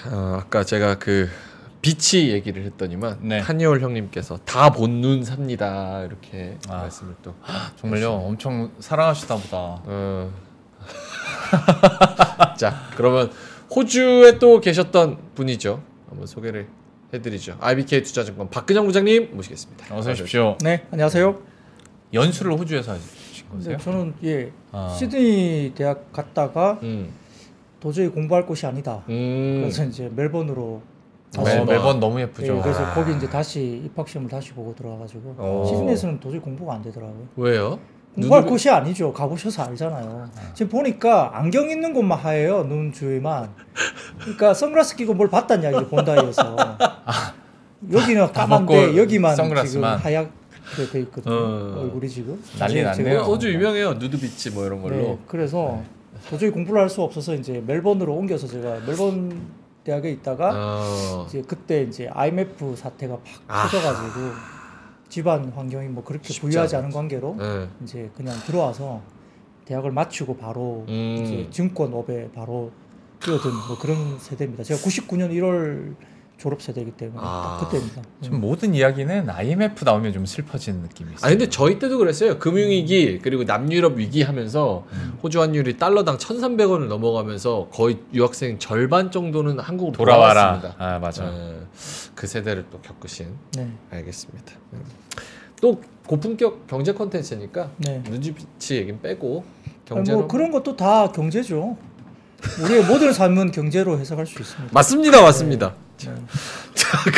아까 제가 그 비치 얘기를 했더니만 네. 한여울 형님께서 다 본 눈 삽니다 이렇게 말씀을 또 정말요? 했어요. 엄청 사랑하시다 보다. 자, 그러면 호주에 또 계셨던 분이죠. 한번 소개를 해드리죠. IBK 투자증권 박근영 부장님 모시겠습니다. 어서 오십시오. 네, 안녕하세요. 연수를 호주에서 하신 거세요? 네, 저는 시드니 대학 갔다가 도저히 공부할 곳이 아니다. 그래서 이제 멜번으로 멜번 너무 예쁘죠. 네, 그래서 거기 이제 다시 입학시험을 다시 보고 들어와가지고 시드니에서는 도저히 공부가 안 되더라고요. 왜요? 공부할 곳이 아니죠. 가보셔서 알잖아요. 지금 보니까 안경 있는 곳만 하얘요. 눈 주위만. 그러니까 선글라스 끼고 뭘 봤단 이야기 본다이에서. 여기는 까만데 여기만 선글라스만. 지금 하얗게 돼 있거든요. 얼굴이 지금. 난리 났네요. 호주 유명해요. 누드비치 뭐 이런 걸로. 네, 그래서 도저히 공부를 할 수 없어서 이제 멜번으로 옮겨서 제가 멜번 대학에 있다가 이제 그때 이제 IMF 사태가 팍 터져가지고 집안 환경이 뭐 그렇게 부유하지 않은 관계로 이제 그냥 들어와서 대학을 마치고 바로 이제 증권업에 바로 뛰어든 뭐 그런 세대입니다. 제가 99년 1월 졸업 세대이기 때문에 딱 그때입니다. 지금 모든 이야기는 IMF 나오면 좀 슬퍼지는 느낌이 있어요. 아 근데 저희 때도 그랬어요. 금융위기 그리고 남유럽 위기 하면서 호주 환율이 달러당 1,300원을 넘어가면서 거의 유학생 절반 정도는 한국으로 돌아왔습니다. 아 맞아. 그 세대를 또 겪으신. 네. 알겠습니다. 또 고품격 경제 콘텐츠니까 누드비치 얘기는 빼고 경제로 뭐 그런 것도 다 경제죠. 우리의 모든 삶은 경제로 해석할 수 있습니다. 맞습니다. 맞습니다. 자,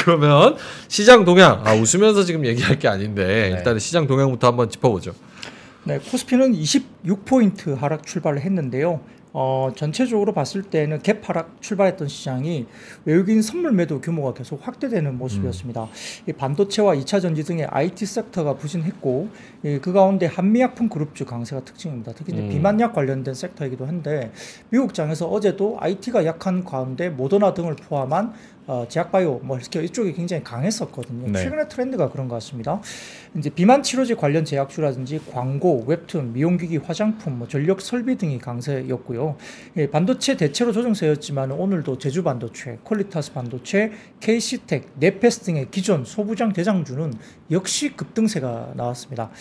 그러면 시장 동향 웃으면서 지금 얘기할 게 아닌데 일단 시장 동향부터 한번 짚어보죠. 네, 코스피는 26포인트 하락 출발을 했는데요. 전체적으로 봤을 때는 갭 하락 출발했던 시장이 외국인 선물 매도 규모가 계속 확대되는 모습이었습니다. 이 반도체와 2차 전지 등의 IT 섹터가 부진했고 그 가운데 한미약품 그룹주 강세가 특징입니다. 특히 이제 비만약 관련된 섹터이기도 한데 미국 장에서 어제도 IT가 약한 가운데 모더나 등을 포함한 제약바이오, 뭐 헬스케어 이쪽이 굉장히 강했었거든요. 최근의 트렌드가 그런 것 같습니다. 이제 비만 치료제 관련 제약주라든지 광고, 웹툰, 미용기기, 화장품, 뭐 전력 설비 등이 강세였고요. 반도체 대체로 조정세였지만 오늘도 제주반도체, 퀄리타스 반도체, KC텍, 네페스 등의 기존 소부장 대장주는 역시 급등세가 나왔습니다.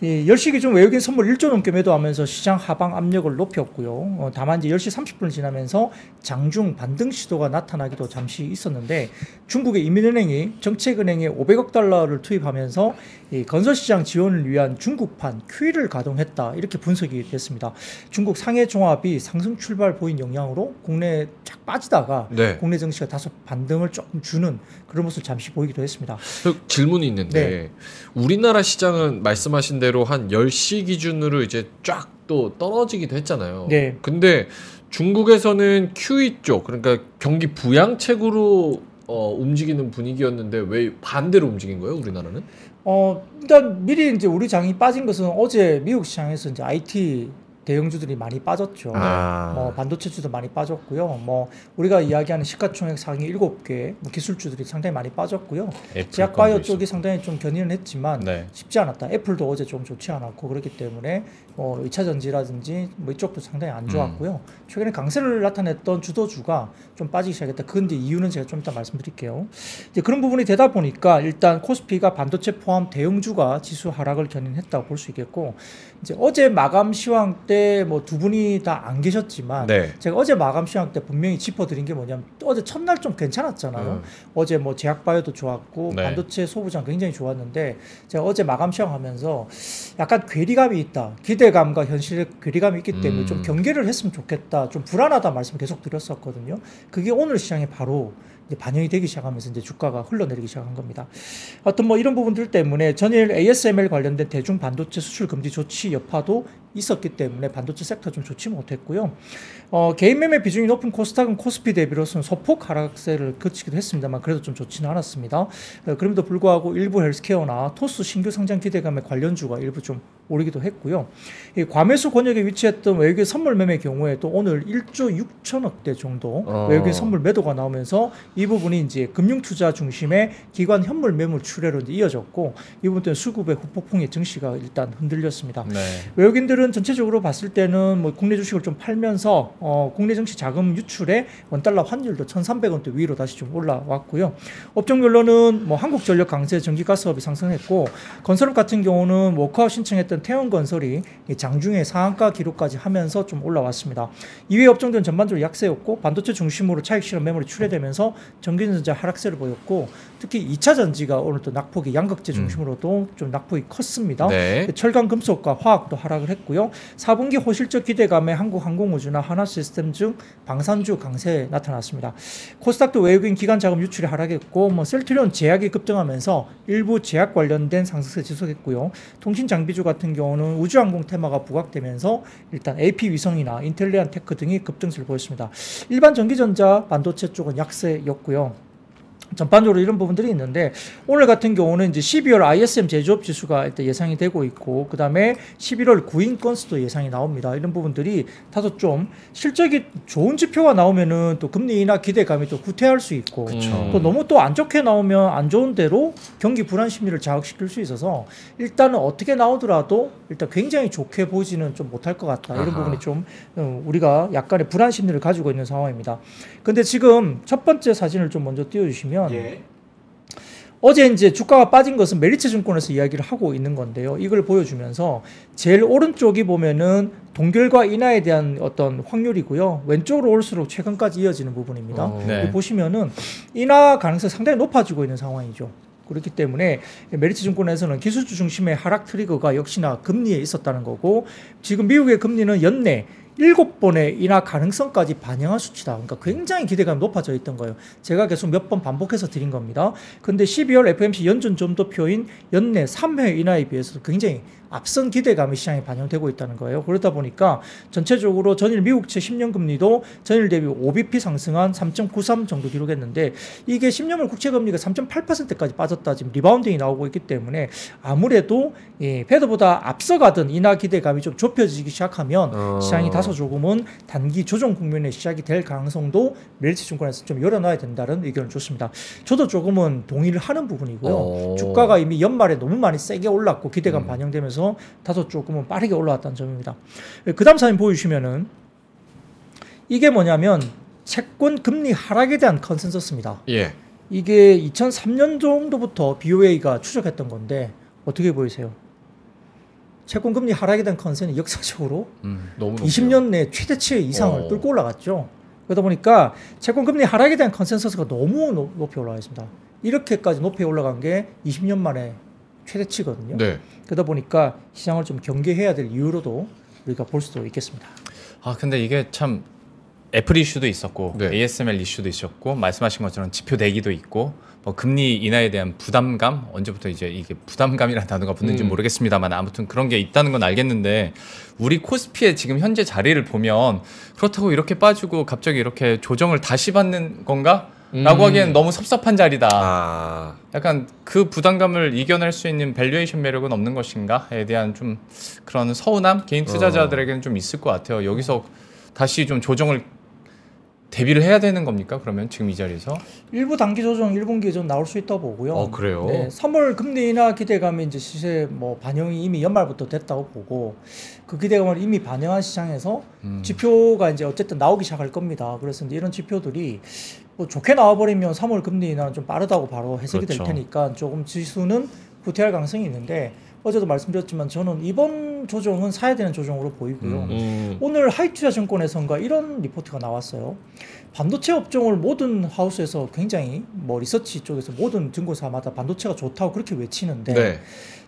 10시 기준 외국인 선물 1조 넘게 매도하면서 시장 하방 압력을 높였고요. 다만 이제 10시 30분을 지나면서 장중 반등 시도가 나타나기도 잠시 있었는데 중국의 이민은행이 정책은행에 500억 달러를 투입하면서 이 건설시장 지원을 위한 중국판 QE를 가동했다 이렇게 분석이 됐습니다. 중국 상해 종합이 상승 출발 보인 영향으로 국내에 쫙 빠지다가 국내 증시가 다소 반등을 조금 주는 그런 모습을 잠시 보이기도 했습니다. 질문이 있는데 우리나라 시장은 말씀하신 대로 한 10시 기준으로 이제 쫙 또 떨어지기도 했잖아요. 근데 중국에서는 QE 쪽 그러니까 경기 부양책으로 움직이는 분위기였는데 왜 반대로 움직인 거예요, 우리나라는? 일단 미리 이제 우리 장이 빠진 것은 어제 미국 시장에서 이제 IT 대형주들이 많이 빠졌죠. 반도체주도 많이 빠졌고요. 뭐 우리가 이야기하는 시가총액 상위 7개 뭐 기술주들이 상당히 많이 빠졌고요. 제약바이오 쪽이 상당히 좀 견인을 했지만 쉽지 않았다. 애플도 어제 좀 좋지 않았고 그렇기 때문에 2차 전지라든지 뭐 이쪽도 상당히 안 좋았고요. 최근에 강세를 나타냈던 주도주가 좀 빠지기 시작했다. 그런데 이유는 제가 좀 이따 말씀드릴게요. 이제 그런 부분이 되다 보니까 일단 코스피가 반도체 포함 대형주가 지수 하락을 견인했다고 볼 수 있겠고 이제 어제 마감 시황 때 뭐 두 분이 다 안 계셨지만 제가 어제 마감 시황 때 분명히 짚어드린 게 뭐냐면 어제 첫날 좀 괜찮았잖아요. 어제 뭐 제약바이오도 좋았고 반도체 소부장 굉장히 좋았는데 제가 어제 마감 시황 하면서 약간 괴리감이 있다. 기대감과 현실의 괴리감이 있기 때문에 좀 경계를 했으면 좋겠다. 좀 불안하다 말씀을 계속 드렸었거든요. 그게 오늘 시장에 바로 이제 반영이 되기 시작하면서 이제 주가가 흘러내리기 시작한 겁니다. 하여튼 뭐 이런 부분들 때문에 전일 ASML 관련된 대중 반도체 수출 금지 조치 여파도 있었기 때문에 반도체 섹터 좀 좋지 못했고요. 개인 매매 비중이 높은 코스닥은 코스피 대비로서는 소폭 하락세를 그치기도 했습니다만 그래도 좀 좋지는 않았습니다. 그럼에도 불구하고 일부 헬스케어나 토스 신규 상장 기대감의 관련주가 일부 좀 오르기도 했고요. 이 과매수 권역에 위치했던 외국인 선물 매매 경우에도 오늘 1조 6천억대 정도 외국인 선물 매도가 나오면서 이 부분이 이제 금융투자 중심의 기관 현물 매물 출회로 이제 이어졌고 이 부분 때문에 수급의 후폭풍의 증시가 일단 흔들렸습니다. 네. 외국인들은 전체적으로 봤을 때는 뭐 국내 주식을 좀 팔면서 국내 증시 자금 유출에 원달러 환율도 1,300원대 위로 다시 좀 올라왔고요. 업종별로는 뭐 한국전력 강세 전기가스업이 상승했고 건설업 같은 경우는 워크아웃 신청했던 태원건설이 장중에 상한가 기록까지 하면서 좀 올라왔습니다. 이외 업종들은 전반적으로 약세였고 반도체 중심으로 차익 실현 매물이 출회되면서 전기전자 하락세를 보였고 특히 2차 전지가 오늘 또 낙폭이 양극재 중심으로도 좀 낙폭이 컸습니다. 네. 철강 금속과 화학도 하락을 했고요. 4분기 호실적 기대감에 한국항공우주나 하나시스템 등 방산주 강세 나타났습니다. 코스닥도 외국인 기관 자금 유출이 하락했고 뭐 셀트리온 제약이 급등하면서 일부 제약 관련된 상승세 지속했고요. 통신장비주 같은 경우는 우주항공 테마가 부각되면서 일단 AP위성이나 인텔리안 테크 등이 급등세를 보였습니다. 일반 전기전자 반도체 쪽은 약세였고요. 전반적으로 이런 부분들이 있는데 오늘 같은 경우는 이제 12월 ISM 제조업 지수가 일단 예상이 되고 있고 그 다음에 11월 구인 건수도 예상이 나옵니다. 이런 부분들이 다소 좀 실적이 좋은 지표가 나오면은 또 금리 인하 기대감이 또 후퇴할 수 있고 또 너무 또 안 좋게 나오면 안 좋은 대로 경기 불안 심리를 자극시킬 수 있어서 일단은 어떻게 나오더라도 일단 굉장히 좋게 보지는 좀 못할 것 같다. 이런 부분이 좀 우리가 약간의 불안 심리를 가지고 있는 상황입니다. 근데 지금 첫 번째 사진을 좀 먼저 띄워주시면 예. 어제 이제 주가가 빠진 것은 메리츠 증권에서 이야기를 하고 있는 건데요. 이걸 보여주면서 제일 오른쪽이 보면은 동결과 인하에 대한 어떤 확률이고요. 왼쪽으로 올수록 최근까지 이어지는 부분입니다. 네. 보시면은 인하 가능성이 상당히 높아지고 있는 상황이죠. 그렇기 때문에 메리츠 증권에서는 기술주 중심의 하락 트리거가 역시나 금리에 있었다는 거고 지금 미국의 금리는 연내 7번의 인하 가능성까지 반영한 수치다. 그러니까 굉장히 기대감이 높아져 있던 거예요. 제가 계속 몇 번 반복해서 드린 겁니다. 근데 12월 FOMC 연준 점도표인 연내 3회 인하에 비해서 굉장히 앞선 기대감이 시장에 반영되고 있다는 거예요. 그러다 보니까 전체적으로 전일 미국채 10년 금리도 전일 대비 5bp 상승한 3.93 정도 기록했는데 이게 10년물 국채 금리가 3.8%까지 빠졌다. 지금 리바운딩이 나오고 있기 때문에 아무래도 패드보다 앞서가던 인하 기대감이 좀 좁혀지기 시작하면 시장이 다소 조금은 단기 조정 국면의 시작이 될 가능성도 메리츠 증권에서 좀 열어놔야 된다는 의견을 줬습니다. 저도 조금은 동의를 하는 부분이고요. 주가가 이미 연말에 너무 많이 세게 올랐고 기대감 반영되면서 다소 조금은 빠르게 올라왔다는 점입니다. 그 다음 사진 보여주시면은 이게 뭐냐면 채권 금리 하락에 대한 컨센서스입니다. 예. 이게 2003년 정도부터 BOA가 추적했던 건데 어떻게 보이세요? 채권 금리 하락에 대한 컨센이 역사적으로 너무 20년 내 최대치 이상을 뚫고 올라갔죠. 그러다 보니까 채권 금리 하락에 대한 컨센서스가 너무 높이 올라가 있습니다. 이렇게까지 높이 올라간 게 20년 만에 최대치거든요. 네. 그러다 보니까 시장을 좀 경계해야 될 이유로도 우리가 볼 수도 있겠습니다. 아 근데 이게 참 애플 이슈도 있었고 네. ASML 이슈도 있었고 말씀하신 것처럼 지표 내기도 있고 뭐 금리 인하에 대한 부담감 언제부터 이제 이게 부담감이라는 단어가 붙는지 모르겠습니다만 아무튼 그런 게 있다는 건 알겠는데 우리 코스피의 지금 현재 자리를 보면 그렇다고 이렇게 빠지고 갑자기 이렇게 조정을 다시 받는 건가? 라고 하기엔 너무 섭섭한 자리다. 약간 그 부담감을 이겨낼 수 있는 밸류에이션 매력은 없는 것인가에 대한 좀 그런 서운함 개인 투자자들에게는 좀 있을 것 같아요. 여기서 다시 좀 조정을 대비를 해야 되는 겁니까? 그러면 지금 이 자리에서 일부 단기 조정 1분기에 좀 나올 수 있다고 보고요. 그래요? 네, 3월 금리 인하 기대감이 이제 시세 뭐 반영이 이미 연말부터 됐다고 보고 그 기대감을 이미 반영한 시장에서 지표가 이제 어쨌든 나오기 시작할 겁니다. 그래서 이제 이런 지표들이 뭐 좋게 나와버리면 3월 금리 인하는 좀 빠르다고 바로 해석이 그렇죠. 될 테니까 조금 지수는 후퇴할 가능성이 있는데 어제도 말씀드렸지만 저는 이번 조정은 사야 되는 조정으로 보이고요. 오늘 하이투자증권에선가 이런 리포트가 나왔어요. 반도체 업종을 모든 하우스에서 굉장히 뭐 리서치 쪽에서 모든 증권사마다 반도체가 좋다고 그렇게 외치는데 네.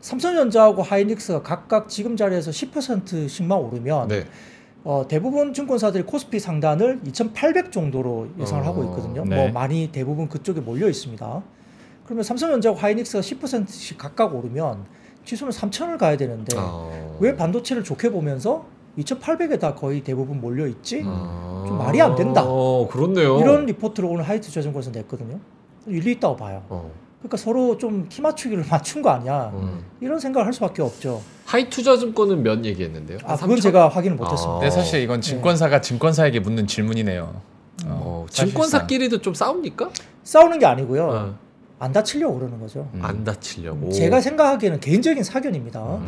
삼성전자하고 하이닉스가 각각 지금 자리에서 10%씩만 오르면 네. 대부분 증권사들이 코스피 상단을 2,800 정도로 예상을 하고 있거든요. 네. 뭐 많이 대부분 그쪽에 몰려 있습니다. 그러면 삼성전자하고 하이닉스가 10%씩 각각 오르면 지수는 3,000을 가야 되는데 왜 반도체를 좋게 보면서 2,800에 다 거의 대부분 몰려 있지? 좀 말이 안 된다. 그렇네요. 이런 리포트를 오늘 하이투자증권에서 냈거든요. 일리 있다고 봐요. 그러니까 서로 좀 키 맞추기를 맞춘 거 아니야. 이런 생각을 할 수밖에 없죠. 하이투자증권은 몇 얘기했는데요? 그건 3천? 제가 확인을 못했습니다. 네, 사실 이건 증권사가 증권사에게 묻는 질문이네요. 증권사끼리도 좀 싸웁니까? 싸우는 게 아니고요. 안 다치려고 그러는 거죠. 안 다치려고. 제가 생각하기에는 개인적인 사견입니다.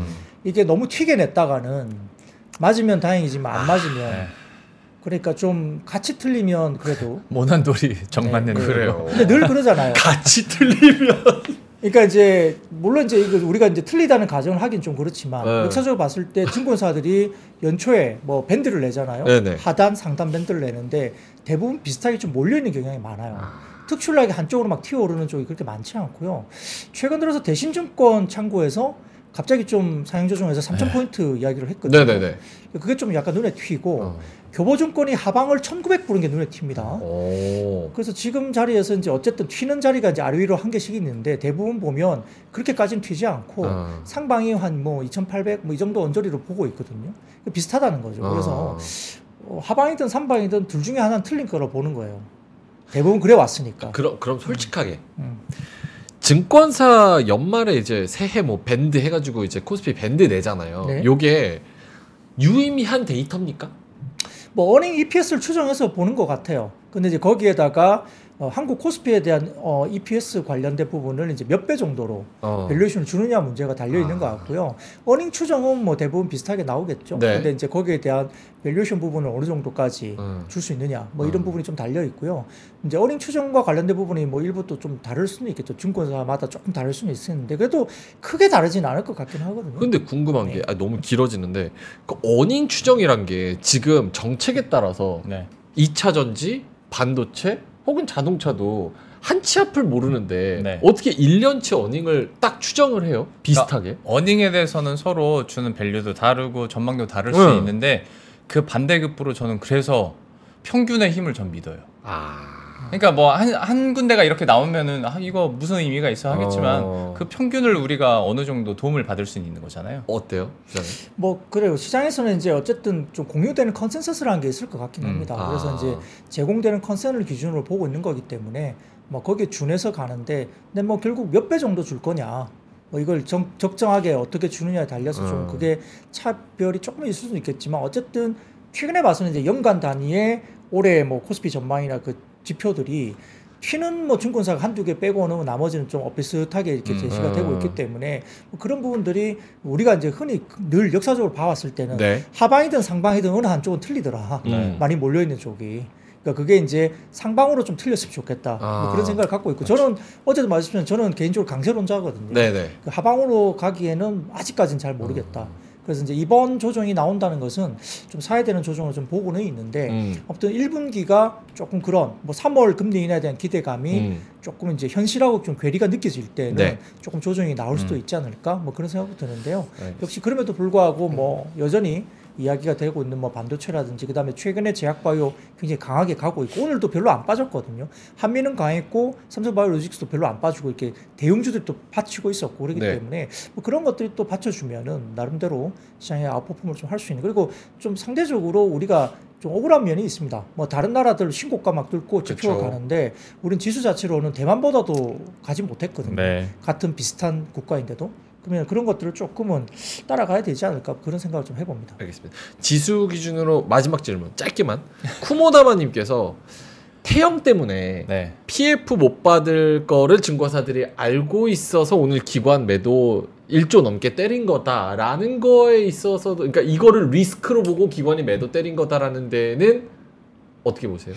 이게 너무 튀게 냈다가는 맞으면 다행이지만 안 맞으면 그러니까 좀 같이 틀리면 그래도 모난돌이 정 맞는 그래요. 근데 늘 그러잖아요. 같이 틀리면 그러니까 이제 물론 이제 이거 우리가 이제 틀리다는 가정을 하긴 좀 그렇지만 역사적으로 봤을 때 증권사들이 연초에 뭐 밴드를 내잖아요. 네네. 하단, 상단 밴드를 내는데 대부분 비슷하게 좀 몰려 있는 경향이 많아요. 특출나게 한쪽으로 막 튀어오르는 쪽이 그렇게 많지 않고요. 최근 들어서 대신증권 창구에서 갑자기 좀 상향 조정해서 3,000포인트 이야기를 했거든요. 네네네. 그게 좀 약간 눈에 튀고 교보증권이 하방을 1,900 부른 게 눈에 튑니다. 그래서 지금 자리에서 이제 어쨌든 튀는 자리가 이제 아래 위로 한 개씩 있는데 대부분 보면 그렇게까지는 튀지 않고 상방이 한 뭐 2,800 뭐 이 정도 언저리로 보고 있거든요. 비슷하다는 거죠. 그래서 하방이든 상방이든 둘 중에 하나는 틀린 거로 보는 거예요. 대부분 그래 왔으니까. 그럼 솔직하게. 증권사 연말에 이제 새해 뭐 밴드 해가지고 이제 코스피 밴드 내잖아요. 네. 요게 유의미한 데이터입니까? 뭐 어닝 EPS를 추정해서 보는 것 같아요. 근데 이제 거기에다가 한국 코스피에 대한 EPS 관련된 부분을 이제 몇 배 정도로 밸류에이션을 주느냐 문제가 달려 있는 것 같고요. 어닝 추정은 뭐 대부분 비슷하게 나오겠죠. 네. 근데 이제 거기에 대한 밸류에이션 부분을 어느 정도까지 줄 수 있느냐, 뭐 이런 부분이 좀 달려 있고요. 이제 어닝 추정과 관련된 부분이 뭐 일부 또 좀 다를 수는 있겠죠. 증권사마다 조금 다를 수는 있는데 그래도 크게 다르진 않을 것 같긴 하거든요. 근데 궁금한 게 너무 길어지는데 그 어닝 추정이란 게 지금 정책에 따라서 2차 전지, 반도체 혹은 자동차도 한치 앞을 모르는데 어떻게 1년치 어닝을 딱 추정을 해요? 비슷하게? 그러니까 어닝에 대해서는 서로 주는 밸류도 다르고 전망도 다를 수 있는데 그 반대급부로 저는 그래서 평균의 힘을 전 믿어요. 그러니까 뭐 한 군데가 이렇게 나오면은 이거 무슨 의미가 있어 하겠지만 그 평균을 우리가 어느 정도 도움을 받을 수 있는 거잖아요. 어때요? 시장에? 뭐 그래요. 시장에서는 이제 어쨌든 좀 공유되는 컨센서스라는 게 있을 것 같긴 합니다. 그래서 이제 제공되는 컨센을 기준으로 보고 있는 거기 때문에 뭐 거기에 준해서 가는데 근데 뭐 결국 몇 배 정도 줄 거냐 뭐 이걸 적정하게 어떻게 주느냐에 달려서 좀 그게 차별이 조금 있을 수는 있겠지만 어쨌든 최근에 봐서는 이제 연간 단위의 올해 뭐 코스피 전망이나 그 지표들이 튀는 뭐 증권사가 한두 개 빼고는 나머지는 좀 비슷하게 이렇게 제시가 되고 있기 때문에 뭐 그런 부분들이 우리가 이제 흔히 늘 역사적으로 봐왔을 때는 하방이든 상방이든 어느 한쪽은 틀리더라. 많이 몰려있는 쪽이. 그러니까 그게 이제 상방으로 좀 틀렸으면 좋겠다. 뭐 그런 생각을 갖고 있고 저는 어제도 말씀드렸지만 저는 개인적으로 강세론자거든요. 그 하방으로 가기에는 아직까지는 잘 모르겠다. 그래서 이제 이번 조정이 나온다는 것은 좀 사야 되는 조정을 좀 보고는 있는데 아무튼 1분기가 조금 그런 뭐 3월 금리 인하에 대한 기대감이 조금 이제 현실하고 좀 괴리가 느껴질 때는 조금 조정이 나올 수도 있지 않을까 뭐 그런 생각도 드는데요. 역시 그럼에도 불구하고 뭐 여전히 이야기가 되고 있는 뭐 반도체라든지 그다음에 최근에 제약바이오 굉장히 강하게 가고 있고 오늘도 별로 안 빠졌거든요. 한미는 강했고 삼성바이오로직스도 별로 안 빠지고 이렇게 대형주들이 또 받치고 있었고 그렇기 때문에 뭐 그런 것들이 또 받쳐주면은 나름대로 시장의 아웃퍼폼을 좀 할 수 있는 그리고 좀 상대적으로 우리가 좀 억울한 면이 있습니다. 뭐 다른 나라들 신고가 막 뚫고 지표가 가는데 우린 지수 자체로는 대만보다도 가지 못했거든요. 같은 비슷한 국가인데도. 그러면 그런 것들을 조금은 따라가야 되지 않을까 그런 생각을 좀 해봅니다. 알겠습니다. 지수 기준으로 마지막 질문 짧게만 쿠모다마님께서 태형 때문에 PF 못 받을 거를 증권사들이 알고 있어서 오늘 기관 매도 1조 넘게 때린 거다라는 거에 있어서도 그러니까 이거를 리스크로 보고 기관이 매도 때린 거다라는 데는 어떻게 보세요?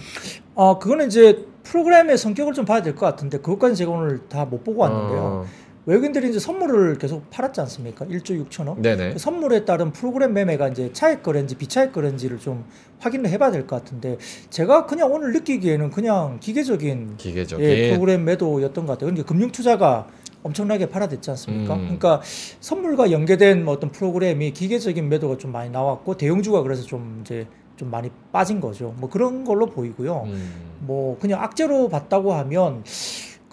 그거는 이제 프로그램의 성격을 좀 봐야 될 것 같은데 그것까지 제가 오늘 다 못 보고 왔는데요. 외국인들이 이제 선물을 계속 팔았지 않습니까? 1조 6천억. 그 선물에 따른 프로그램 매매가 이제 차익 거래인지 비차익 거래인지를 좀 확인을 해봐야 될 것 같은데 제가 그냥 오늘 느끼기에는 그냥 기계적인 프로그램 매도였던 것 같아요. 그러니까 금융 투자가 엄청나게 팔아댔지 않습니까? 그러니까 선물과 연계된 뭐 어떤 프로그램이 기계적인 매도가 좀 많이 나왔고 대형주가 그래서 좀 이제 좀 많이 빠진 거죠. 뭐 그런 걸로 보이고요. 뭐 그냥 악재로 봤다고 하면.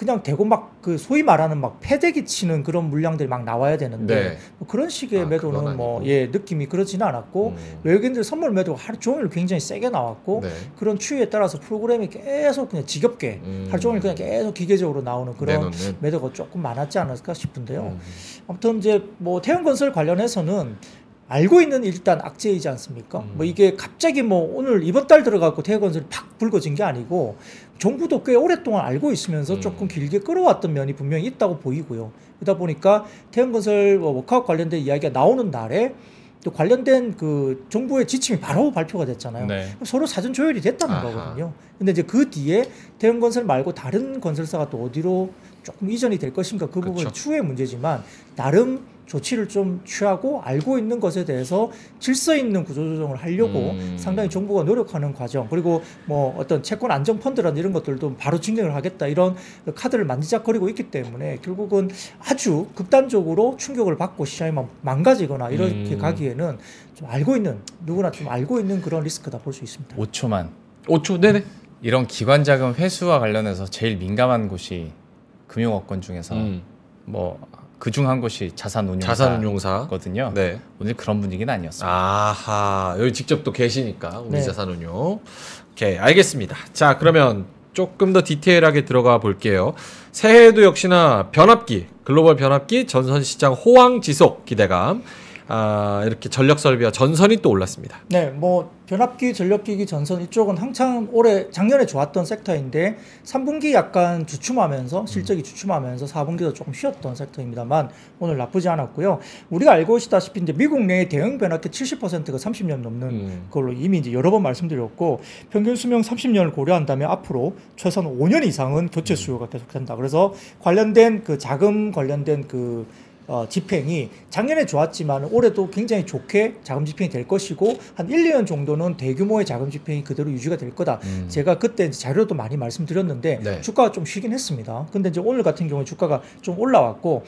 그냥 대고 막 그 소위 말하는 막 패대기 치는 그런 물량들이 막 나와야 되는데 네. 뭐 그런 식의 매도는 뭐 느낌이 그러지는 않았고 외국인들 선물 매도가 하루 종일 굉장히 세게 나왔고 네. 그런 추이에 따라서 프로그램이 계속 그냥 지겹게 하루 종일 그냥 계속 기계적으로 나오는 그런 매도가 조금 많았지 않을까 싶은데요. 아무튼 이제 뭐 태형건설 관련해서는 알고 있는 일단 악재이지 않습니까? 뭐 이게 갑자기 뭐 오늘 이번 달 들어가고 태형건설이 팍 불거진 게 아니고 정부도 꽤 오랫동안 알고 있으면서 조금 길게 끌어왔던 면이 분명히 있다고 보이고요. 그러다 보니까 태형건설 워크아웃 관련된 이야기가 나오는 날에 또 관련된 그 정부의 지침이 바로 발표가 됐잖아요. 네. 서로 사전 조율이 됐다는 거거든요. 근데 이제 그 뒤에 태형건설 말고 다른 건설사가 또 어디로 조금 이전이 될 것인가 그 부분은 추후의 문제지만 나름 조치를 좀 취하고 알고 있는 것에 대해서 질서 있는 구조조정을 하려고 상당히 정부가 노력하는 과정 그리고 뭐 어떤 채권 안정 펀드라는 이런 것들도 바로 진행을 하겠다 이런 카드를 만지작거리고 있기 때문에 결국은 아주 극단적으로 충격을 받고 시장이 망가지거나 이렇게 가기에는 좀 알고 있는 누구나 좀 알고 있는 그런 리스크다 볼 수 있습니다. 5초 네네. 이런 기관 자금 회수와 관련해서 제일 민감한 곳이 금융업권 중에서 뭐 그중 한 곳이 자산운용사거든요. 네. 오늘 그런 분위기는 아니었습니다. 아하, 여기 직접 또 계시니까 우리 네. 자산운용. 오케이, 알겠습니다. 자, 그러면 조금 더 디테일하게 들어가 볼게요. 새해에도 역시나 변압기, 글로벌 변압기, 전선시장 호황 지속 기대감. 이렇게 전력설비와 전선이 또 올랐습니다. 네, 뭐 변압기, 전력기기, 전선 이쪽은 한창 작년에 좋았던 섹터인데 3분기 약간 주춤하면서 실적이 주춤하면서 4분기도 조금 쉬었던 섹터입니다만 오늘 나쁘지 않았고요. 우리가 알고 있다시피 이제 미국 내 대형 변압기 70%가 30년 넘는 걸로 이미 이제 여러 번 말씀드렸고 평균 수명 30년을 고려한다면 앞으로 최소한 5년 이상은 교체 수요가 계속된다. 그래서 관련된 그 자금 관련된 그 집행이 작년에 좋았지만 올해도 굉장히 좋게 자금 집행이 될 것이고 한 1, 2년 정도는 대규모의 자금 집행이 그대로 유지가 될 거다. 제가 그때 자료도 많이 말씀드렸는데 네. 주가가 좀 쉬긴 했습니다. 근데 이제 오늘 같은 경우에 주가가 좀 올라왔고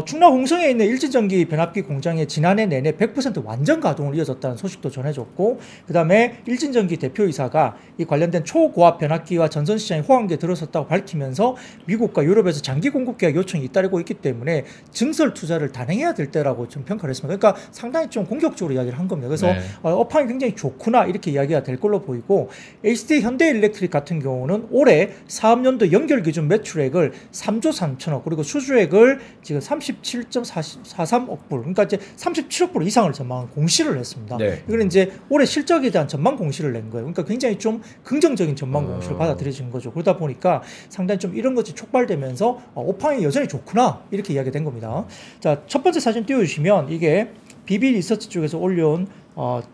충남 홍성에 있는 일진전기 변압기 공장에 지난해 내내 100% 완전 가동을 이어졌다는 소식도 전해졌고 그다음에 일진전기 대표이사가 이 관련된 초고압 변압기와 전선시장의 호황기에 들어섰다고 밝히면서 미국과 유럽에서 장기 공급 계약 요청이 잇따르고 있기 때문에 증설 투자를 단행해야 될 때라고 좀 평가를 했습니다. 그러니까 상당히 좀 공격적으로 이야기를 한 겁니다. 그래서 네. 업황이 굉장히 좋구나 이렇게 이야기가 될 걸로 보이고 HD 현대일렉트릭 같은 경우는 올해 사업연도 연결 기준 매출액을 3조 3천억 그리고 수주액을 지금 37.43억 불 그러니까 이제 37억 불 이상을 전망한 공시를 했습니다. 네. 이거는 이제 올해 실적에 대한 전망 공시를 낸 거예요. 그러니까 굉장히 좀 긍정적인 전망 공시를 받아들여진 거죠. 그러다 보니까 상당히 좀 이런 것이 촉발되면서 업황이 여전히 좋구나 이렇게 이야기가 된 겁니다. 자, 첫 번째 사진 띄워주시면 이게 BB 리서치 쪽에서 올려온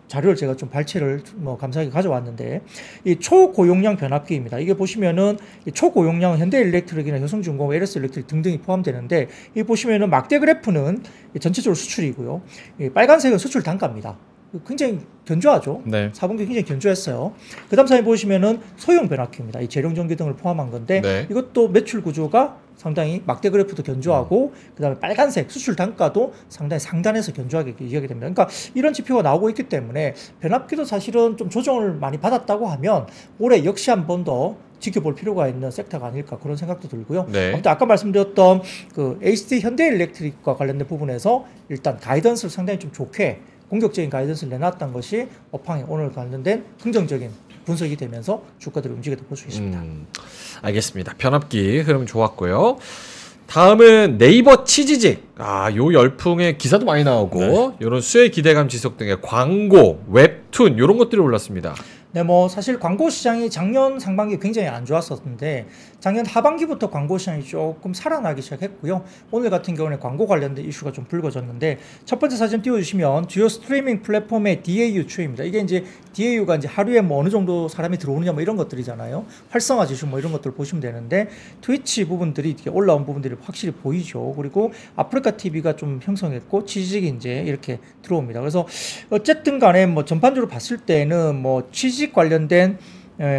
자료를 제가 좀 발췌를 감사하게 가져왔는데 이 초고용량 변압기입니다. 이게 보시면은 이 초고용량 현대일렉트릭이나 효성중공, LS일렉트릭 등등이 포함되는데 이 보시면은 막대 그래프는 전체적으로 수출이고요. 이 빨간색은 수출 단가입니다. 굉장히 견조하죠. 네. 4분기 굉장히 견조했어요. 그 다음 사진 보시면은 소형 변압기입니다. 이 재룡전기 등을 포함한 건데 네. 이것도 매출 구조가 상당히 막대 그래프도 견조하고 그 다음에 빨간색 수출 단가도 상당히 상단에서 견조하게 이야기 됩니다. 그러니까 이런 지표가 나오고 있기 때문에 변압기도 사실은 좀 조정을 많이 받았다고 하면 올해 역시 한 번 더 지켜볼 필요가 있는 섹터가 아닐까 그런 생각도 들고요. 네. 아무튼 아까 말씀드렸던 그 HD 현대일렉트릭과 관련된 부분에서 일단 가이던스를 상당히 좀 좋게 공격적인 가이던스를 내놨던 것이 업황에 오늘 관련된 긍정적인 분석이 되면서 주가들이 움직였다 볼 수 있습니다. 알겠습니다. 변압기 흐름 좋았고요. 다음은 네이버 치지직. 요 열풍에 기사도 많이 나오고 네. 이런 수혜 기대감 지속 등의 광고, 웹툰 이런 것들이 올랐습니다. 네, 뭐 사실 광고 시장이 작년 상반기 굉장히 안 좋았었는데 작년 하반기부터 광고 시장이 조금 살아나기 시작했고요. 오늘 같은 경우는 광고 관련된 이슈가 좀 불거졌는데 첫 번째 사진 띄워주시면 주요 스트리밍 플랫폼의 DAU 추이입니다. 이게 이제 DAU가 이제 하루에 뭐 어느 정도 사람이 들어오느냐 뭐 이런 것들이잖아요. 활성화 지수 뭐 이런 것들을 보시면 되는데 트위치 부분들이 이렇게 올라온 부분들이 확실히 보이죠. 그리고 아프리카 TV가 좀 형성했고 치즈직이 이제 이렇게 들어옵니다. 그래서 어쨌든 간에 뭐 전반적으로 봤을 때는 뭐 취직 관련된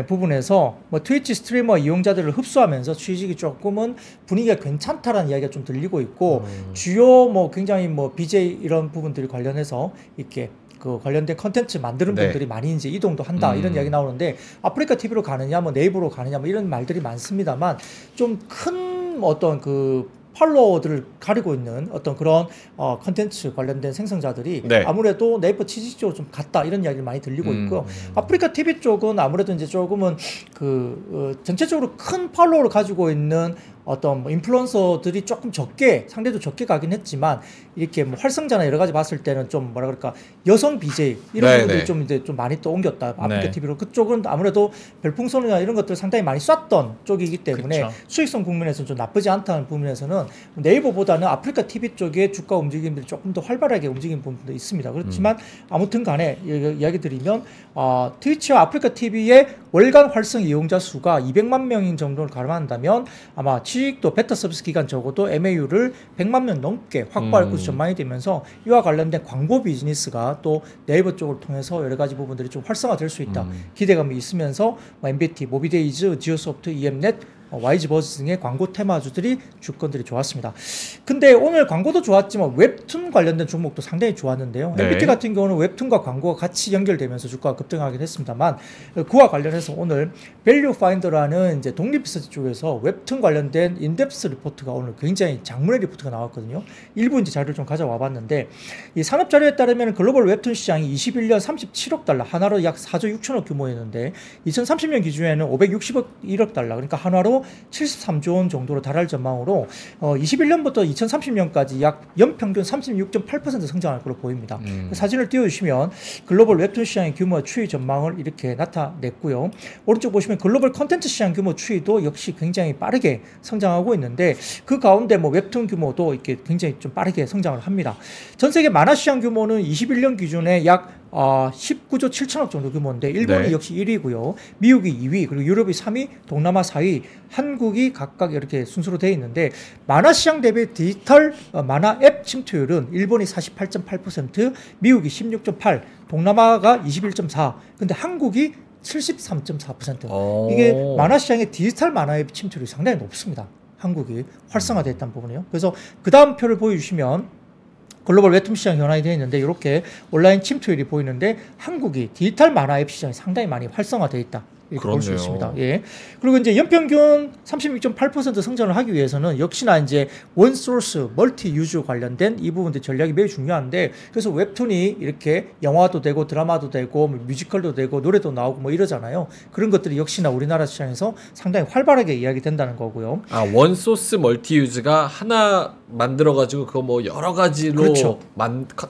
부분에서 뭐 트위치 스트리머 이용자들을 흡수하면서 취직이 조금은 분위기가 괜찮다라는 이야기가 좀 들리고 있고 주요 뭐 굉장히 뭐 BJ 이런 부분들이 관련해서 이렇게 그 관련된 컨텐츠 만드는 분들이 많이 이제 이동도 한다 이런 이야기 나오는데 아프리카 TV로 가느냐 뭐 네이버로 가느냐 뭐 이런 말들이 많습니다만 좀 큰 어떤 그 팔로워들을 가리고 있는 어떤 그런 컨텐츠 관련된 생성자들이 아무래도 네이버 취지 쪽으로 좀 갔다 이런 이야기를 많이 들리고 있고 아프리카 TV 쪽은 아무래도 이제 조금은 그 전체적으로 큰 팔로워를 가지고 있는 어떤 뭐 인플루언서들이 조금 적게 상대도 적게 가긴 했지만 이렇게 뭐 활성자나 여러 가지 봤을 때는 좀 뭐라 그럴까 여성 BJ 이런 분들이 좀 이제 좀 많이 또 옮겼다 아프리카 TV로 그쪽은 아무래도 별풍선이나 이런 것들 상당히 많이 쐈던 쪽이기 때문에 수익성 국면에서는 좀 나쁘지 않다는 부분에서는 네이버보다는 아프리카 TV 쪽의 주가 움직임들이 조금 더 활발하게 움직이는 부분도 있습니다. 그렇지만 아무튼 간에 이야기 드리면 트위치와 아프리카 TV의 월간 활성 이용자 수가 200만 명인 정도를 가름한다면 아마 취익도 베타 서비스 기간 적어도 MAU를 100만 명 넘게 확보할 것이 전망이 되면서 이와 관련된 광고 비즈니스가 또 네이버 쪽을 통해서 여러 가지 부분들이 좀 활성화될 수 있다. 기대감이 있으면서 MBT, 모비데이즈, 지오소프트, EM넷, YG버즈 등의 광고 테마주들이 주권들이 좋았습니다. 근데 오늘 광고도 좋았지만 웹툰 관련된 종목도 상당히 좋았는데요. MBT 같은 경우는 웹툰과 광고가 같이 연결되면서 주가가 급등하긴 했습니다만 그와 관련해서 오늘 밸류 파인더라는 이제 독립 리서치 쪽에서 웹툰 관련된 인덱스 리포트가 오늘 굉장히 장문의 리포트가 나왔거든요. 일부 이제 자료를 좀 가져와 봤는데 이 산업 자료에 따르면 글로벌 웹툰 시장이 21년 37억 달러 하나로 약 4조 6천억 규모였는데 2030년 기준에는 561억 달러 그러니까 한화로 73조 원 정도로 달할 전망으로 21년부터 2030년까지 약 연평균 36.8% 성장할 것으로 보입니다. 사진을 띄워주시면 글로벌 웹툰 시장의 규모와 추이 전망을 이렇게 나타냈고요. 오른쪽 보시면 글로벌 컨텐츠 시장 규모 추이도 역시 굉장히 빠르게 성장하고 있는데 그 가운데 뭐 웹툰 규모도 이렇게 굉장히 좀 빠르게 성장을 합니다. 전 세계 만화 시장 규모는 21년 기준에 약 19조 7천억 정도 규모인데 일본이 역시 1위고요. 미국이 2위, 그리고 유럽이 3위, 동남아 4위, 한국이 각각 이렇게 순서로 되어 있는데 만화 시장 대비 디지털 만화 앱 침투율은 일본이 48.8%, 미국이 16.8%, 동남아가 21.4%, 근데 한국이 73.4%. 이게 만화 시장의 디지털 만화 앱 침투율이 상당히 높습니다. 한국이 활성화됐다는 부분이에요. 그래서 그 다음 표를 보여주시면 글로벌 웹툰 시장 현황이 되어 있는데 이렇게 온라인 침투율이 보이는데 한국이 디지털 만화 앱 시장이 상당히 많이 활성화되어 있다. 이렇게 볼 수 있습니다. 예. 그리고 이제 연평균 36.8% 성장을 하기 위해서는 역시나 이제 원 소스, 멀티 유저 관련된 이 부분들 전략이 매우 중요한데 그래서 웹툰이 이렇게 영화도 되고 드라마도 되고 뮤지컬도 되고 노래도 나오고 뭐 이러잖아요. 그런 것들이 역시나 우리나라 시장에서 상당히 활발하게 이야기된다는 거고요. 원 소스 멀티 유저가 하나 만들어가지고 그거 뭐 여러 가지로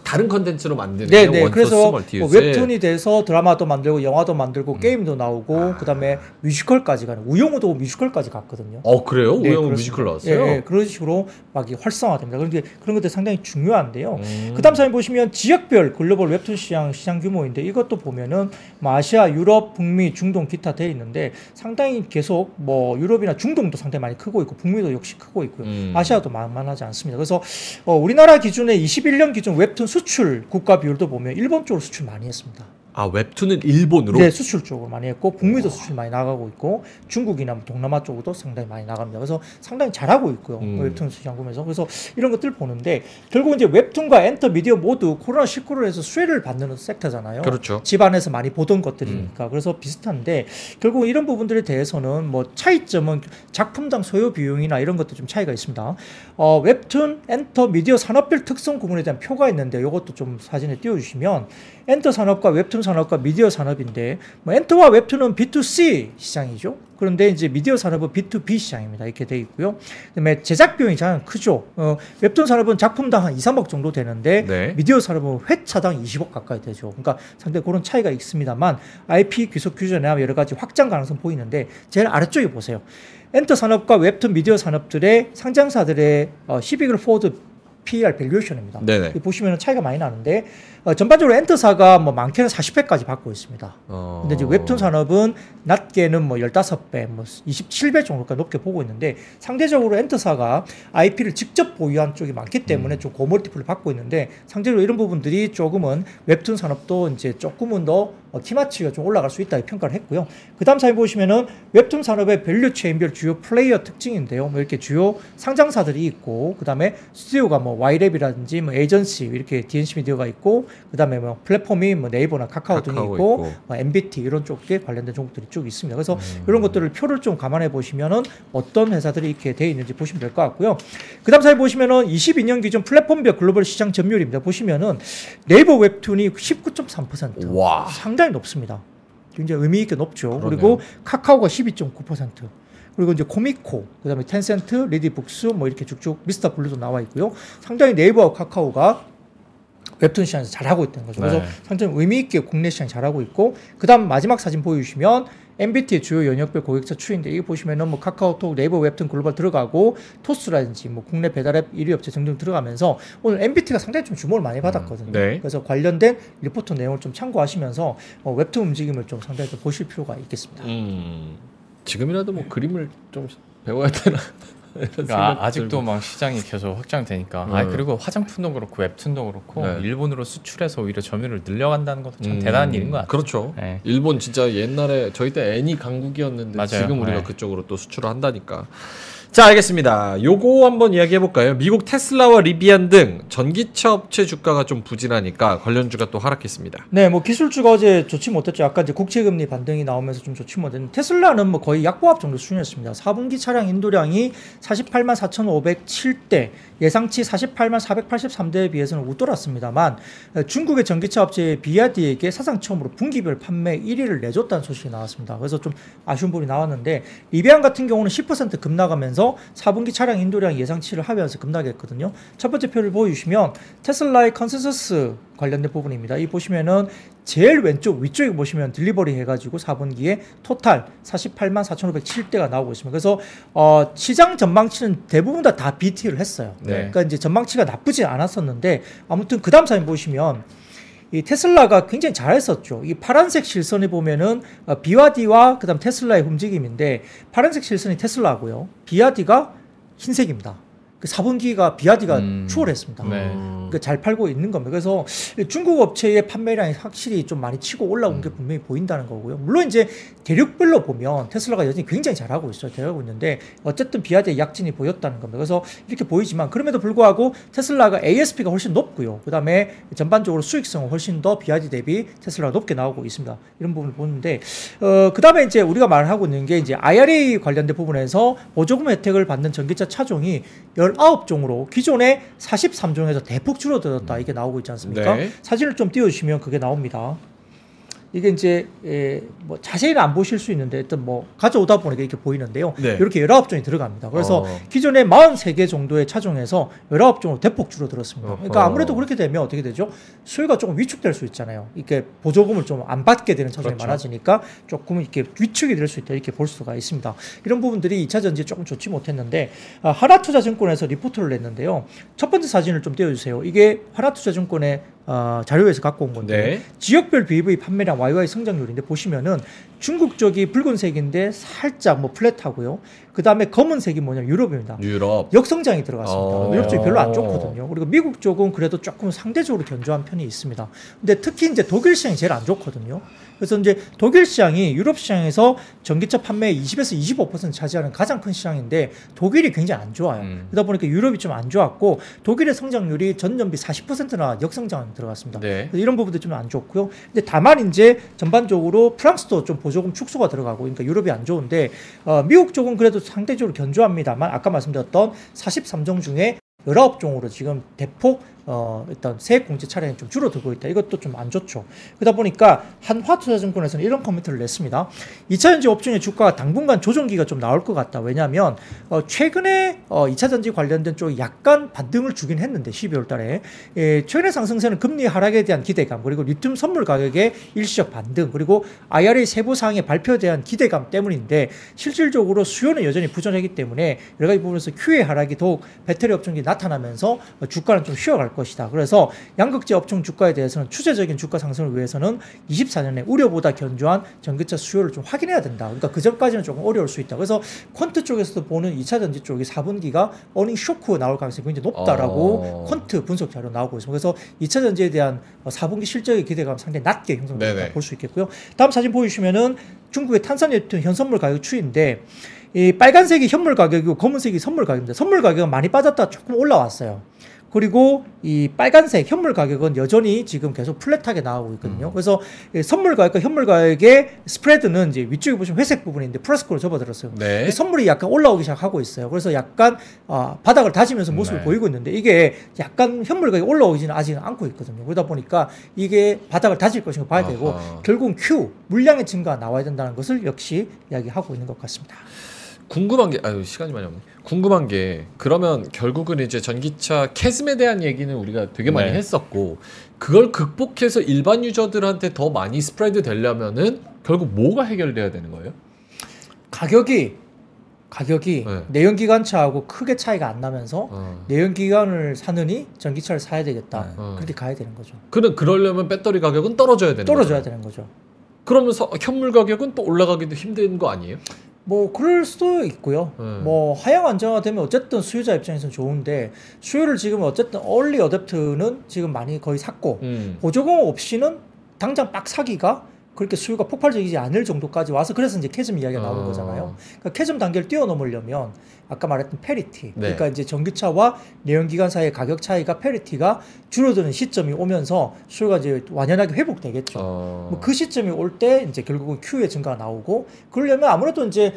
다른 컨텐츠로 만드는 게 원 소스 멀티 유저. 그래서 웹툰이 돼서 드라마도 만들고 영화도 만들고 게임도 나오고 그다음에 뮤지컬까지 가는 우영우도 뮤지컬까지 갔거든요. 그래요? 우영우 뮤지컬 나왔어요? 네, 그런 식으로 막 활성화됩니다. 그런데 그런 것들 상당히 중요한데요. 그다음 사진 보시면 지역별 글로벌 웹툰 시장 규모인데 이것도 보면은 뭐 아시아, 유럽, 북미, 중동 기타 되어 있는데 상당히 계속 뭐 유럽이나 중동도 상당히 많이 크고 있고 북미도 역시 크고 있고요. 아시아도 만만하지 않습니다. 그래서 우리나라 기준에 21년 기준 웹툰 수출 국가 비율도 보면 일본 쪽으로 수출 많이 했습니다. 웹툰은 일본으로? 네, 수출 쪽으로 많이 했고 북미도 수출 많이 나가고 있고 중국이나 동남아 쪽으로도 상당히 많이 나갑니다. 그래서 상당히 잘하고 있고요. 웹툰 시장 보면서. 그래서 이런 것들 보는데 결국 이제 웹툰과 엔터 미디어 모두 코로나19로 해서 수혜를 받는 섹터잖아요. 그렇죠. 집안에서 많이 보던 것들이니까. 그래서 비슷한데 결국 이런 부분들에 대해서는 뭐 차이점은 작품당 소요 비용이나 이런 것도 좀 차이가 있습니다. 웹툰, 엔터, 미디어 산업별 특성 구분에 대한 표가 있는데 이것도 좀 사진에 띄워주시면 엔터 산업과 웹툰 산업과 미디어 산업인데 뭐 엔터와 웹툰은 B2C 시장이죠. 그런데 이제 미디어 산업은 B2B 시장입니다. 이렇게 돼 있고요. 그다음에 제작 비용이 가장 크죠. 웹툰 산업은 작품당 한 2, 3억 정도 되는데 미디어 산업은 회차당 20억 가까이 되죠. 그러니까 상당히 그런 차이가 있습니다만 IP 귀속 규제나 여러 가지 확장 가능성 보이는데 제일 아래쪽에 보세요. 엔터 산업과 웹툰 미디어 산업들의 상장사들의 시비글 포워드 PER 밸류에이션입니다. 보시면 차이가 많이 나는데 전반적으로 엔터사가 뭐 많게는 40배까지 받고 있습니다. 근데 이제 웹툰 산업은 낮게는 뭐 15배, 뭐 27배 정도까지 높게 보고 있는데 상대적으로 엔터사가 IP를 직접 보유한 쪽이 많기 때문에 좀 고멀티플을 받고 있는데 상대적으로 이런 부분들이 조금은 웹툰 산업도 이제 조금은 더 키마치가 좀 올라갈 수 있다 평가를 했고요. 그 다음 사진 보시면은 웹툰 산업의 밸류 체인별 주요 플레이어 특징인데요. 뭐 이렇게 주요 상장사들이 있고, 그 다음에 스튜디오가 뭐 와이랩이라든지 뭐 에이전시 이렇게 DNC 미디어가 있고, 그 다음에 뭐 플랫폼이 뭐 네이버나 카카오 등이 있고, 뭐 MBT 이런 쪽에 관련된 종목들이 쭉 있습니다. 그래서 이런 것들을 표를 좀 감안해 보시면은 어떤 회사들이 이렇게 돼 있는지 보시면 될 것 같고요. 그 다음 사진 보시면은 22년 기준 플랫폼별 글로벌 시장 점유율입니다. 보시면은 네이버 웹툰이 19.3%. 와. 상당히 높습니다. 굉장히 의미 있게 높죠. 그러네요. 그리고 카카오가 12.9%. 그리고 이제 코미코, 그 다음에 텐센트, 리디북스, 뭐 이렇게 쭉쭉 미스터 블루도 나와 있고요. 상당히 네이버와 카카오가 웹툰 시장에서 잘하고 있다는 거죠. 그래서 상당히 의미 있게 국내 시장 잘하고 있고, 그 다음 마지막 사진 보여주시면 MBT의 주요 영역별 고객사 추인데, 이거 보시면은 뭐 카카오톡, 네이버 웹툰 글로벌 들어가고, 토스라든지 뭐 국내 배달앱 1위 업체 등등 들어가면서 오늘 MBT가 상당히 좀 주목을 많이 받았거든요. 네. 그래서 관련된 리포트 내용을 좀 참고하시면서 웹툰 움직임을 좀 상당히 좀 보실 필요가 있겠습니다. 지금이라도 뭐 그림을 좀 배워야 되나? 그러니까 아직도 막 시장이 계속 확장되니까. 그리고 화장품도 그렇고 웹툰도 그렇고 일본으로 수출해서 오히려 점유율을 늘려간다는 것도 참 대단한 일인 것 같아요. 그렇죠. 네. 일본 진짜 옛날에 저희 때 애니 강국이었는데 맞아요. 지금 우리가 그쪽으로 또 수출을 한다니까. 자, 알겠습니다. 요거 한번 이야기해 볼까요? 미국 테슬라와 리비안 등 전기차 업체 주가가 좀 부진하니까 관련주가 또 하락했습니다. 네, 뭐 기술주가 어제 좋지 못했죠. 아까 이제 국채금리 반등이 나오면서 좀 좋지 못했는데, 테슬라는 뭐 거의 약보합 정도 수준이었습니다. 4분기 차량 인도량이 48만 4,507대, 예상치 48만 483대에 비해서는 웃돌았습니다만, 중국의 전기차 업체 비아디에게 사상 처음으로 분기별 판매 1위를 내줬다는 소식이 나왔습니다. 그래서 좀 아쉬운 부분이 나왔는데, 리비안 같은 경우는 10% 급락하면서 4분기 차량 인도량 예상치를 하면서 급락했거든요. 첫 번째 표를 보여주시면 테슬라의 컨센서스 관련된 부분입니다. 이 보시면은 제일 왼쪽 위쪽에 보시면 딜리버리 해가지고 4분기에 토탈 48만 4,507대가 나오고 있습니다. 그래서 시장 전망치는 대부분 다 BT를 했어요. 네. 그러니까 이제 전망치가 나쁘지 않았었는데, 아무튼 그 다음 사진 보시면 이 테슬라가 굉장히 잘했었죠. 이 파란색 실선에 보면은 BYD와 그다음 테슬라의 움직임인데, 파란색 실선이 테슬라고요. BYD가 흰색입니다. 그 4분기가 BYD가 추월했습니다. 네. 그러니까 잘 팔고 있는 겁니다. 그래서 중국 업체의 판매량이 확실히 좀 많이 치고 올라온 게 분명히 보인다는 거고요. 물론 이제 대륙별로 보면 테슬라가 여전히 굉장히 잘하고 있어요. 잘하고 있는데 어쨌든 BYD의 약진이 보였다는 겁니다. 그래서 이렇게 보이지만 그럼에도 불구하고 테슬라가 ASP가 훨씬 높고요. 그 다음에 전반적으로 수익성은 훨씬 더 BYD 대비 테슬라가 높게 나오고 있습니다. 이런 부분을 보는데 그 다음에 이제 우리가 말하고 있는 게 이제 IRA 관련된 부분에서 보조금 혜택을 받는 전기차 차종이 19종으로 기존의 43종에서 대폭 줄어들었다, 이게 나오고 있지 않습니까? 네. 사진을 좀 띄워주시면 그게 나옵니다. 이게 이제 뭐 자세히는 안 보실 수 있는데 일단 뭐 가져오다 보니까 이렇게 보이는데요. 네. 이렇게 19종이 들어갑니다. 그래서 기존에 43개 정도의 차종에서 19종으로 대폭 줄어들었습니다. 그러니까 아무래도 그렇게 되면 어떻게 되죠? 수요가 조금 위축될 수 있잖아요. 이렇게 보조금을 좀 안 받게 되는 차종이 그렇죠. 많아지니까 조금 이렇게 위축이 될 수 있다, 이렇게 볼 수가 있습니다. 이런 부분들이 2차 전지에 조금 좋지 못했는데, 하나투자증권에서 리포트를 냈는데요. 첫 번째 사진을 좀 띄워주세요. 이게 하나투자증권의 자료에서 갖고 온 건데, 네. 지역별 BEV 판매량 YY 성장률인데 보시면은 중국 쪽이 붉은색인데 살짝 뭐 플랫하고요. 그 다음에 검은색이 뭐냐면 유럽입니다. 유럽 역성장이 들어갔습니다. 유럽 쪽이 별로 안 좋거든요. 그리고 미국 쪽은 그래도 조금 상대적으로 견조한 편이 있습니다. 근데 특히 이제 독일 시장이 제일 안 좋거든요. 그래서 이제 독일 시장이 유럽 시장에서 전기차 판매의 20에서 25% 차지하는 가장 큰 시장인데 독일이 굉장히 안 좋아요. 그러다 보니까 유럽이 좀 안 좋았고 독일의 성장률이 전년비 40%나 역성장 들어갔습니다. 네. 이런 부분도 좀 안 좋고요. 근데 다만 이제 전반적으로 프랑스도 좀 보조금 축소가 들어가고, 그러니까 유럽이 안 좋은데 미국 쪽은 그래도 상대적으로 견조합니다만 아까 말씀드렸던 43종 중에 19종으로 지금 대폭 일단 세액 공제 차량이 좀 줄어들고 있다. 이것도 좀 안 좋죠. 그러다 보니까 한화투자증권에서는 이런 커멘트를 냈습니다. 2차전지 업종의 주가가 당분간 조정기가 좀 나올 것 같다. 왜냐하면 최근에 2차전지 관련된 쪽이 약간 반등을 주긴 했는데 12월 달에 최근의 상승세는 금리 하락에 대한 기대감, 그리고 리튬 선물 가격의 일시적 반등, 그리고 IRA 세부 사항의 발표에 대한 기대감 때문인데 실질적으로 수요는 여전히 부족하기 때문에 여러 가지 부분에서 QE 하락이 더욱 배터리 업종이 나타나면서 주가는 좀 쉬어갈 것이다. 그래서 양극재 업종 주가에 대해서는 추세적인 주가 상승을 위해서는 24년에 우려보다 견조한 전기차 수요를 좀 확인해야 된다. 그러니까 그 전까지는 조금 어려울 수 있다. 그래서 퀀트 쪽에서도 보는 2차 전지 쪽이 4분기가 어닝 쇼크 나올 가능성이 굉장히 높다라고 퀀트 분석 자료 나오고 있습니다. 그래서 2차 전지에 대한 4분기 실적의 기대감 상당히 낮게 형성된다 볼 수 있겠고요. 다음 사진 보여주시면은 중국의 탄산유통 현선물 가격 추이인데 이 빨간색이 현물 가격이고 검은색이 선물 가격입니다. 선물 가격은 많이 빠졌다 조금 올라왔어요. 그리고 이 빨간색 현물 가격은 여전히 지금 계속 플랫하게 나오고 있거든요. 그래서 선물 가격과 현물 가격의 스프레드는 이제 위쪽에 보시면 회색 부분인데 플러스코로 접어들었어요. 네. 선물이 약간 올라오기 시작하고 있어요. 그래서 약간 바닥을 다지면서 모습을 보이고 있는데 이게 약간 현물 가격이 올라오지는 아직은 않고 있거든요. 그러다 보니까 이게 바닥을 다질 것인가 봐야 되고 결국은 Q 물량의 증가가 나와야 된다는 것을 역시 이야기하고 있는 것 같습니다. 궁금한 게 시간이 많이 없네. 궁금한 게 그러면 결국은 이제 전기차 캐즘에 대한 얘기는 우리가 되게 많이 했었고 그걸 극복해서 일반 유저들한테 더 많이 스프레드 되려면은 결국 뭐가 해결돼야 되는 거예요? 가격이 내연기관차하고 크게 차이가 안 나면서 내연기관을 사느니 전기차를 사야 되겠다. 그렇게 가야 되는 거죠. 그러려면 배터리 가격은 떨어져야 되는 거죠. 그러면서 현물 가격은 또 올라가기도 힘든 거 아니에요? 뭐 그럴 수도 있고요. 뭐 하향 안정화되면 어쨌든 수요자 입장에서는 좋은데 수요를 지금 어쨌든 얼리 어댑트는 지금 많이 거의 샀고 보조금 없이는 당장 빡 사기가 그렇게 수요가 폭발적이지 않을 정도까지 와서 그래서 이제 캐즘 이야기가 나오는 거잖아요. 그러니까 캐즘 단계를 뛰어넘으려면 아까 말했던 패리티, 그러니까 이제 전기차와 내연기관 사이의 가격 차이가 패리티가 줄어드는 시점이 오면서 수요가 이제 완연하게 회복되겠죠. 뭐 그 시점이 올 때 이제 결국은 Q의 증가가 나오고 그러려면 아무래도 이제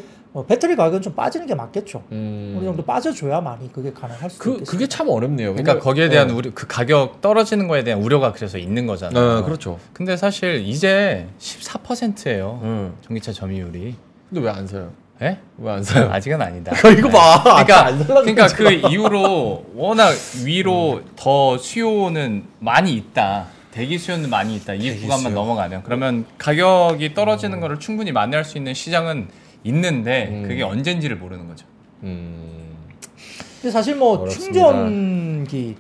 배터리 가격은 좀 빠지는 게 맞겠죠. 어느 정도 빠져줘야만이 그게 가능할 수도 있겠습니다. 그게 참 어렵네요. 그러니까 거기에 대한 그 가격 떨어지는 거에 대한 우려가 그래서 있는 거잖아요. 그렇죠. 근데 사실 이제 14%예요. 전기차 점유율이. 근데 왜 안 사요? 예? 왜 안 사요? 아직은 아니다. 이거 봐. 그러니까 그 이후로 워낙 위로 더 수요는 많이 있다. 대기 수요는 많이 있다. 이 구간만 넘어가면 그러면 가격이 떨어지는 거를 충분히 만회할 수 있는 시장은 있는데 그게 언젠지를 모르는 거죠. 근데 사실 뭐 어렵습니다.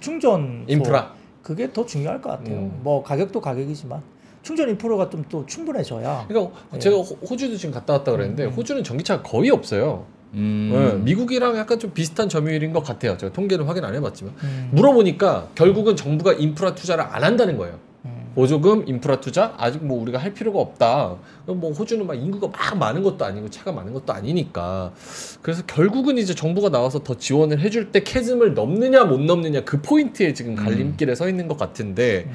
충전 인프라 그게 더 중요할 것 같아요. 뭐 가격도 가격이지만 충전 인프라가 좀 또 충분해져야. 그러니까 제가 호주도 지금 갔다 왔다 그랬는데 호주는 전기차가 거의 없어요. 미국이랑 약간 좀 비슷한 점유율인 것 같아요. 제가 통계는 확인 안 해봤지만 물어보니까 결국은 정부가 인프라 투자를 안 한다는 거예요. 보조금, 인프라 투자 아직 뭐 우리가 할 필요가 없다. 뭐 호주는 막 인구가 막 많은 것도 아니고 차가 많은 것도 아니니까. 그래서 결국은 이제 정부가 나와서 더 지원을 해줄 때 캐즘을 넘느냐 못 넘느냐 그 포인트에 지금 갈림길에 서 있는 것 같은데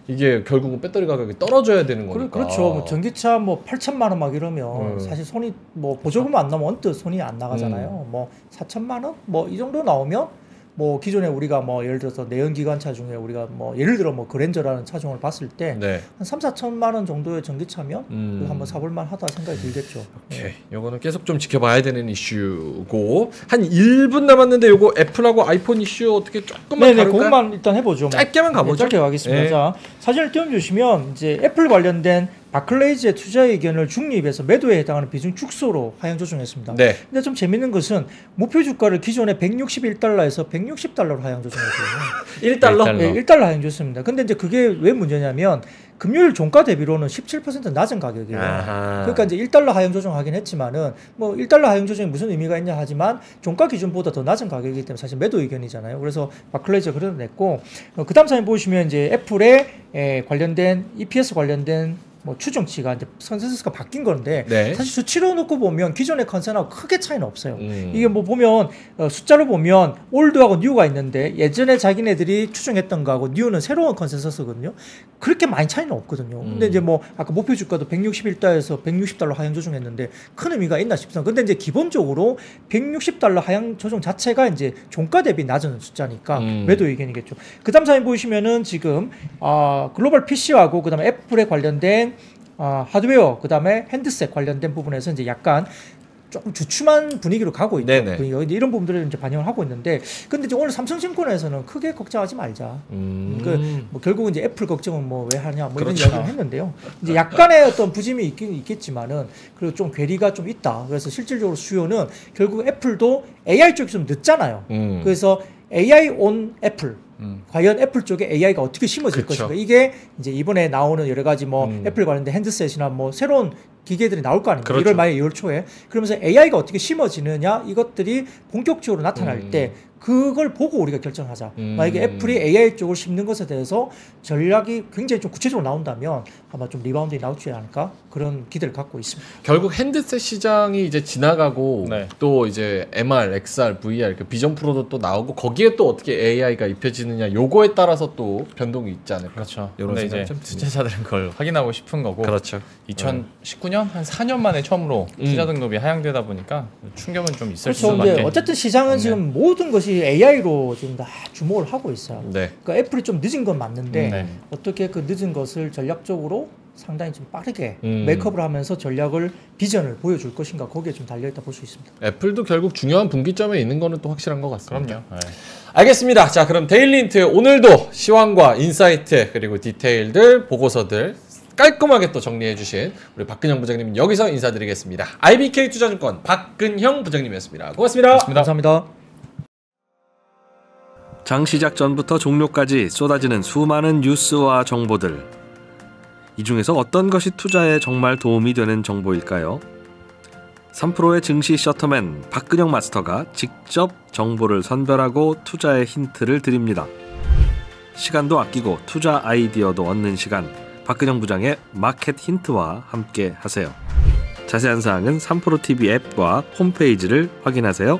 이게 결국은 배터리 가격이 떨어져야 되는 거니까. 그렇죠. 뭐 전기차 뭐 8천만 원 막 이러면 사실 손이 뭐 보조금 안 나오면 언뜻 손이 안 나가잖아요. 뭐 4천만 원 뭐 이 정도 나오면 뭐 기존에 우리가 뭐 예를 들어서 내연기관차 중에 우리가 뭐 예를 들어 뭐 그랜저라는 차종을 봤을 때 한 3, 4천만 원 정도의 전기차면 한번 사볼 만하다 생각이 들겠죠. 오케이. 요거는 계속 좀 지켜봐야 되는 이슈고 한 1분 남았는데 요거 애플하고 아이폰 이슈 어떻게 조금만 다룰까요? 그것만 일단 해보죠. 짧게만 가보죠. 짧게 가겠습니다. 자, 사진을 띄워주시면 이제 애플 관련된 바클레이즈의 투자 의견을 중립에서 매도에 해당하는 비중 축소로 하향 조정했습니다. 근데 좀 재밌는 것은 목표 주가를 기존에 161달러에서 160달러로 하향 조정했거든요. 1달러? 네, 1달러 하향 조정했습니다. 근데 이제 그게 왜 문제냐면 금요일 종가 대비로는 17% 낮은 가격이에요. 그러니까 이제 1달러 하향 조정하긴 했지만은 뭐 1달러 하향 조정이 무슨 의미가 있냐 하지만 종가 기준보다 더 낮은 가격이기 때문에 사실 매도 의견이잖아요. 그래서 바클레이즈가 그려냈고 그 다음 사진 보시면 이제 애플의 관련된 EPS 관련된 뭐 추정치가 이제 컨센서스가 바뀐 건데 사실 수치로 놓고 보면 기존의 컨센하고 크게 차이는 없어요. 이게 뭐 보면 숫자로 보면 올드하고 뉴가 있는데 예전에 자기네들이 추정했던 거하고 뉴는 새로운 컨센서스거든요. 그렇게 많이 차이는 없거든요. 근데 이제 뭐 아까 목표 주가도 160달러에서 160달러 하향 조정했는데 큰 의미가 있나 싶습니다. 근데 이제 기본적으로 160달러 하향 조정 자체가 이제 종가 대비 낮은 숫자니까 매도 의견이겠죠. 그 다음 사진 보시면은 지금 글로벌 PC하고 그 다음에 애플에 관련된 하드웨어 그 다음에 핸드셋 관련된 부분에서 이제 약간 조금 주춤한 분위기로 가고 있죠. 이런 부분들을 이제 반영을 하고 있는데, 근데 이제 오늘 삼성증권에서는 크게 걱정하지 말자. 뭐 결국은 이제 애플 걱정은 뭐 왜 하냐 뭐 이런 이야기를 했는데요. 이제 약간의 어떤 부짐이 있긴 있겠지만은 그리고 좀 괴리가 좀 있다. 그래서 실질적으로 수요는 결국 애플도 AI 쪽이 좀 늦잖아요. 그래서 AI on 애플 과연 애플 쪽에 AI가 어떻게 심어질 것인가. 이게 이제 이번에 나오는 여러 가지 뭐 애플 관련된 핸드셋이나 뭐 새로운 기계들이 나올 거 아닙니까? 1월 말 2월 초에. 그러면서 AI가 어떻게 심어지느냐 이것들이 본격적으로 나타날 때 그걸 보고 우리가 결정하자. 만약에 애플이 AI 쪽을 심는 것에 대해서 전략이 굉장히 좀 구체적으로 나온다면 아마 좀 리바운드가 나오지 않을까 그런 기대를 갖고 있습니다. 결국 핸드셋 시장이 이제 지나가고 또 이제 MR, XR, VR, 그 비전 프로도 또 나오고 거기에 또 어떻게 AI가 입혀지느냐 요거에 따라서 또 변동이 있지 않을까. 그렇죠. 이런 생각이 좀 투자자들은 그걸 확인하고 싶은 거고. 그렇죠. 2019년 한 4년 만에 처음으로 투자 등급이 하향되다 보니까 충격은 좀 있을 수밖에. 어쨌든 시장은 지금 모든 것이 AI로 지금 다 주목을 하고 있어요. 그러니까 애플이 좀 늦은 건 맞는데 어떻게 그 늦은 것을 전략적으로 상당히 좀 빠르게 메이크업을 하면서 전략을 비전을 보여줄 것인가 거기에 좀 달려있다 볼 수 있습니다. 애플도 결국 중요한 분기점에 있는 거는 또 확실한 것 같습니다. 그럼요. 알겠습니다. 자, 그럼 데일리 힌트 오늘도 시황과 인사이트 그리고 디테일들 보고서들 깔끔하게 또 정리해 주신 우리 박근형 부장님 여기서 인사드리겠습니다. IBK 투자증권 박근형 부장님이었습니다. 고맙습니다. 감사합니다. 장 시작 전부터 종료까지 쏟아지는 수많은 뉴스와 정보들. 이 중에서 어떤 것이 투자에 정말 도움이 되는 정보일까요? 3프로의 증시 셔터맨 박근형 마스터가 직접 정보를 선별하고 투자의 힌트를 드립니다. 시간도 아끼고 투자 아이디어도 얻는 시간, 박근형 부장의 마켓 힌트와 함께 하세요. 자세한 사항은 3프로TV 앱과 홈페이지를 확인하세요.